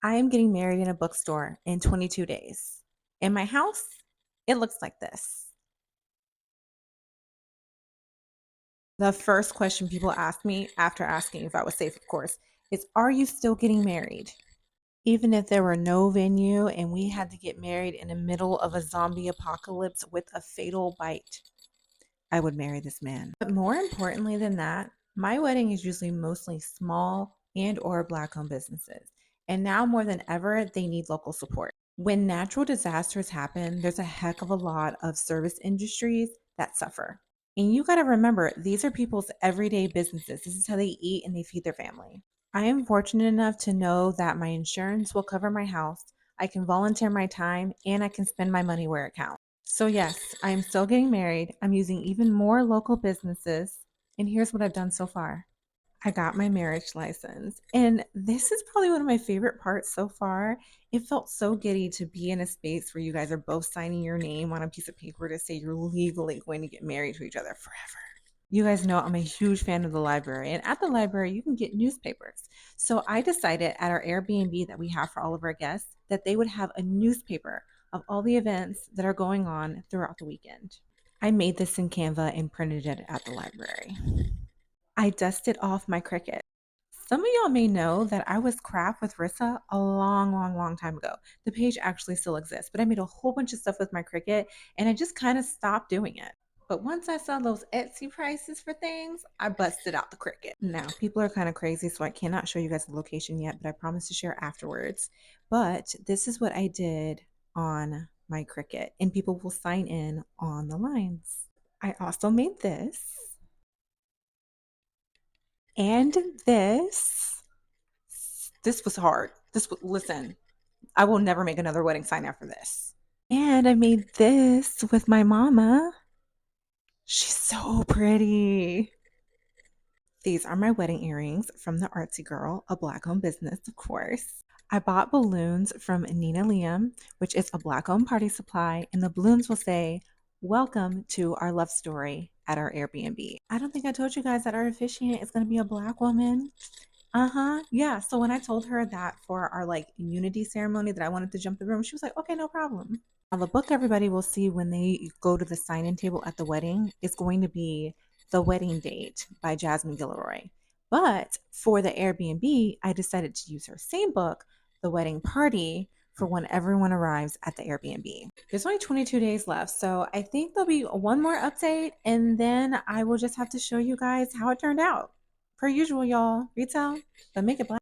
I am getting married in a bookstore in 22 days. In my house, it looks like this. The first question people ask me after asking if I was safe, of course, is, are you still getting married? Even if there were no venue and we had to get married in the middle of a zombie apocalypse with a fatal bite, I would marry this man. But more importantly than that, my wedding is usually mostly small and or black owned businesses. And now more than ever, they need local support. When natural disasters happen, there's a heck of a lot of service industries that suffer. And you got to remember, these are people's everyday businesses. This is how they eat and they feed their family. I am fortunate enough to know that my insurance will cover my house. I can volunteer my time and I can spend my money where it counts. So, yes, I am still getting married. I'm using even more local businesses. And here's what I've done so far. I got my marriage license. And this is probably one of my favorite parts so far. It felt so giddy to be in a space where you guys are both signing your name on a piece of paper to say you're legally going to get married to each other forever. You guys know I'm a huge fan of the library, and at the library, you can get newspapers. So I decided at our Airbnb that we have for all of our guests that they would have a newspaper of all the events that are going on throughout the weekend. I made this in Canva and printed it at the library. I dusted off my Cricut. Some of y'all may know that I was craft with Rissa a long, long, long time ago. The page actually still exists, but I made a whole bunch of stuff with my Cricut and I just kind of stopped doing it. But once I saw those Etsy prices for things, I busted out the Cricut. Now, people are kind of crazy, so I cannot show you guys the location yet, but I promise to share afterwards. But this is what I did on my Cricut, and people will sign in on the lines. I also made this and this. This was hard. Listen, I will never make another wedding sign after this. And I made this with my mama. She's so pretty. These are my wedding earrings from the Artsy Girl, a black owned business, of course. I bought balloons from Nina Liam, which is a black owned party supply, and the balloons will say, "Welcome to our love story" at our Airbnb. I don't think I told you guys that our officiant is going to be a black woman. Uh-huh. Yeah. So when I told her that for our like unity ceremony that I wanted to jump the room, she was like, okay, no problem. Now, the book everybody will see when they go to the sign-in table at the wedding is going to be The Wedding Date by Jasmine Gilroy. But for the Airbnb, I decided to use her same book, The Wedding Party, for when everyone arrives at the Airbnb. There's only 22 days left, so I think there'll be one more update, and then I will just have to show you guys how it turned out. Per usual, y'all, retail, but make it black.